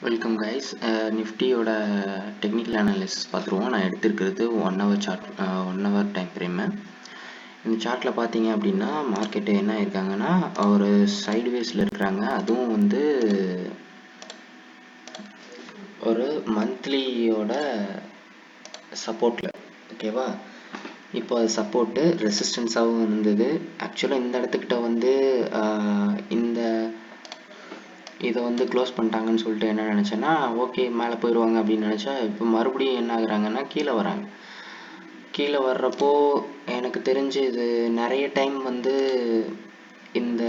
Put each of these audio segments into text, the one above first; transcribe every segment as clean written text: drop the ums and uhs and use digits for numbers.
Welcome guys. நிஃப்டியோட technical analysis பார்த்துருவோம். நான் எடுத்திருக்கிறது 1 hour chart, 1 hour time frame. இந்த சார்ட்டில் பார்த்தீங்க அப்படின்னா மார்க்கெட்டு என்ன இருக்காங்கன்னா ஒரு சைட்வேஸில் இருக்கிறாங்க. அதுவும் வந்து ஒரு மந்த்லியோட சப்போர்ட்டில். ஓகேவா? இப்போ அது சப்போர்ட்டு ரெசிஸ்டன்ஸாகவும் இருந்தது. ஆக்சுவலாக இந்த இடத்துக்கிட்ட வந்து இந்த இதை வந்து க்ளோஸ் பண்ணிட்டாங்கன்னு சொல்லிட்டு என்ன நினச்சேன்னா, ஓகே மேலே போயிடுவாங்க அப்படின்னு நினச்சா, இப்போ மறுபடியும் என்ன ஆகுறாங்கன்னா கீழே வராங்க. கீழே வர்றப்போ எனக்கு தெரிஞ்சு இது நிறைய டைம் வந்து இந்த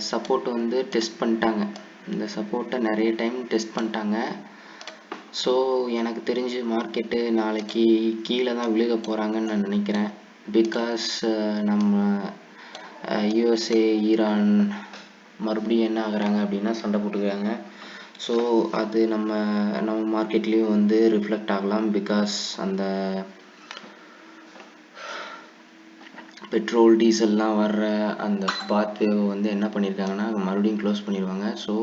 சப்போர்ட் வந்து டெஸ்ட் பண்ணிட்டாங்க. இந்த சப்போர்ட்டை நிறைய டைம் டெஸ்ட் பண்ணிட்டாங்க. ஸோ எனக்கு தெரிஞ்சு மார்க்கெட்டு நாளைக்கு கீழே தான் விழுக போகிறாங்கன்னு நான் நினைக்கிறேன். பிகாஸ் நம்ம யூஎஸ்ஏ, ஈரான் மறுபடியும் என்ன ஆகுறாங்க அப்படின்னா சண்டை போட்டுக்கிறாங்க. ஸோ அது நம்ம மார்க்கெட்லேயும் வந்து ரிஃப்ளெக்ட் ஆகலாம். பிகாஸ் அந்த பெட்ரோல் டீசல்லாம் வர்ற அந்த பாத்வே வந்து என்ன பண்ணியிருக்காங்கன்னா மறுபடியும் க்ளோஸ் பண்ணிடுவாங்க. ஸோ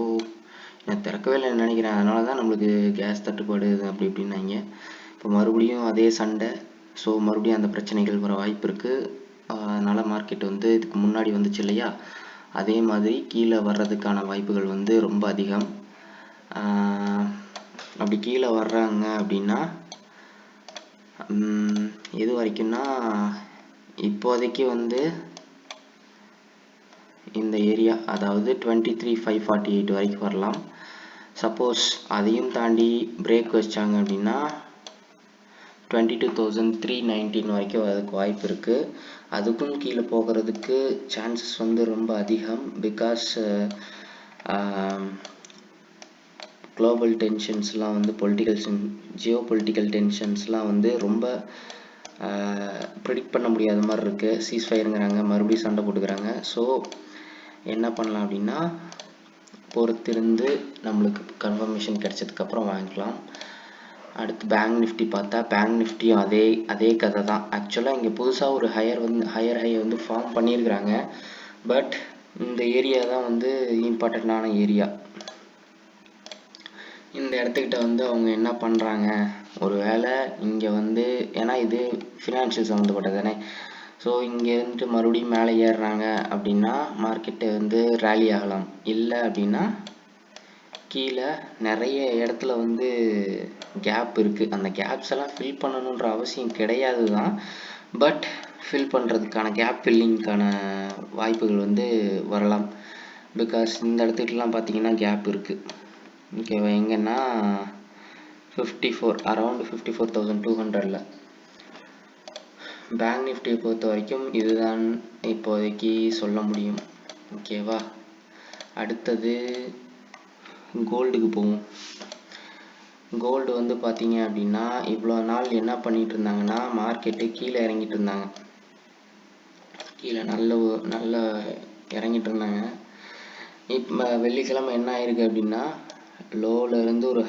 நான் திறக்கவே இல்லைன்னு நினைக்கிறேன். அதனால தான் நம்மளுக்கு கேஸ் தட்டுப்பாடு அப்படி இப்படின்னாங்க. இப்போ மறுபடியும் அதே சண்டை. ஸோ மறுபடியும் அந்த பிரச்சனைகள் வர வாய்ப்பு இருக்குது. அதனால் மார்க்கெட் வந்து இதுக்கு முன்னாடி வந்துச்சு இல்லையா, அதே மாதிரி கீழே வர்றதுக்கான வாய்ப்புகள் வந்து ரொம்ப அதிகம். அப்படி கீழே வர்றாங்க அப்படின்னா எது வரைக்கும்னா இப்போதைக்கு வந்து இந்த ஏரியா, அதாவது 23,548 வரைக்கும் வரலாம். சப்போஸ் அதையும் தாண்டி பிரேக் வச்சாங்க அப்படின்னா 22,319 வரைக்கும் வரதுக்கு வாய்ப்பு இருக்குது. அதுக்கும் கீழே போகிறதுக்கு சான்சஸ் வந்து ரொம்ப அதிகம். பிகாஸ் குளோபல் டென்ஷன்ஸ்லாம் வந்து ஜியோ பொலிட்டிக்கல் டென்ஷன்ஸ்லாம் வந்து ரொம்ப ப்ரிடிக்ட் பண்ண முடியாத மாதிரி இருக்குது. சீஸ்ஃபயருங்கிறாங்க, மறுபடியும் சண்டை போட்டுக்கிறாங்க. ஸோ என்ன பண்ணலாம் அப்படின்னா பொறுத்திருந்து நம்மளுக்கு கன்ஃபர்மேஷன் கிடைச்சதுக்கப்புறம் வாங்கிக்கலாம். அடுத்து பேங்க் நிஃப்டி பார்த்தா, பேங்க் நிஃப்டியும் அதே கதை தான். ஆக்சுவலாக இங்கே புதுசாக ஒரு ஹையர் ஹை வந்து ஃபார்ம் பண்ணியிருக்கிறாங்க. பட் இந்த ஏரியா தான் வந்து இம்பார்ட்டண்ட்டான ஏரியா. இந்த இடத்துக்கிட்ட வந்து அவங்க என்ன பண்ணுறாங்க, ஒரு வேளை இங்கே வந்து ஏன்னா இது ஃபினான்ஷியல் சம்மந்தப்பட்டது தானே. ஸோ இங்கே இருந்துட்டு மறுபடியும் மேலே ஏறுறாங்க அப்படின்னா மார்க்கெட்டு வந்து ரேலி ஆகலாம். இல்லை அப்படின்னா கீழே நிறைய இடத்துல வந்து கேப் இருக்குது. அந்த கேப்ஸ் எல்லாம் ஃபில் பண்ணணுன்ற அவசியம் கிடையாது தான். பட் ஃபில் பண்ணுறதுக்கான கேப் ஃபில்லிங்க்கான வாய்ப்புகள் வந்து வரலாம். பிகாஸ் இந்த இடத்துக்கிட்டலாம் பார்த்தீங்கன்னா கேப் இருக்குது. ஓகேவா? எங்கன்னா 54, அரௌண்ட் 54,200ல். பேங்க் நிஃப்டியை பொறுத்த வரைக்கும் இதுதான் இப்போதைக்கு சொல்ல முடியும். ஓகேவா? அடுத்தது கோல்டுக்கு போவோம். கோல்டு வந்து பார்த்தீங்க அப்படின்னா இவ்வளோ நாள் என்ன பண்ணிட்டு இருந்தாங்கன்னா மார்க்கெட்டு கீழே இறங்கிட்டு இருந்தாங்க. கீழே நல்ல இறங்கிட்டு இருந்தாங்க. இப்போ வெள்ளிக்கிழமை என்ன ஆயிருக்கு அப்படின்னா லோவில் இருந்து ஒரு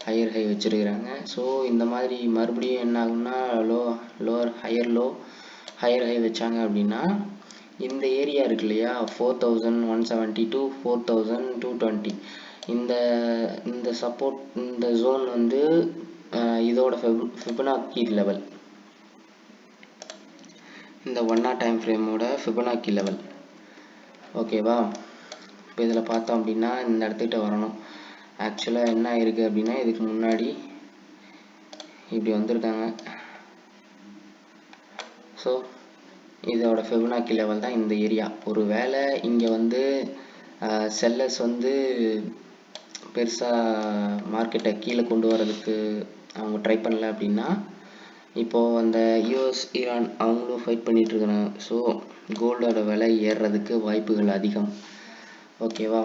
ஹையர் ஹை வச்சுருக்கிறாங்க. ஸோ இந்த மாதிரி மறுபடியும் என்ன ஆகும்னா ஹையர் ஹை வச்சாங்க அப்படின்னா இந்த ஏரியா இருக்கு இல்லையா, 4,170 to 4,220, இந்த சப்போர்ட், இந்த ஜோன் வந்து இதோட ஃபிபனாக்கி லெவல், இந்த 1 hour டைம் ஃப்ரேமோட ஃபிபனாக்கி லெவல். ஓகேவா? இப்போ இதில் பார்த்தோம் அப்படின்னா இந்த இடத்துக்கிட்ட வரணும். ஆக்சுவலாக என்ன ஆயிருக்கு அப்படின்னா இதுக்கு முன்னாடி இப்படி வந்திருக்காங்க. ஸோ இதோட ஃபிபனாக்கி லெவல் தான் இந்த ஏரியா. ஒரு வேளை இங்கே வந்து செல்லர்ஸ் வந்து பெருசாக மார்க்கெட்டை கீழே கொண்டு வரதுக்கு அவங்க ட்ரை பண்ணல அப்படின்னா இப்போது அந்த யூஎஸ், ஈரான் அவங்களும் ஃபைட் பண்ணிகிட்டு இருக்கிறாங்க. ஸோ கோல்டோட விலை ஏறுறதுக்கு வாய்ப்புகள் அதிகம். ஓகேவா?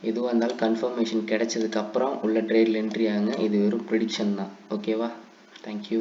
எதுவாக இருந்தாலும் கன்ஃபர்மேஷன் கிடைச்சதுக்கப்புறம் உள்ள ட்ரேடில் என்ட்ரி ஆகுங்க. இது வெறும் ப்ரெடிக்ஷன் தான். ஓகேவா? தேங்க்யூ.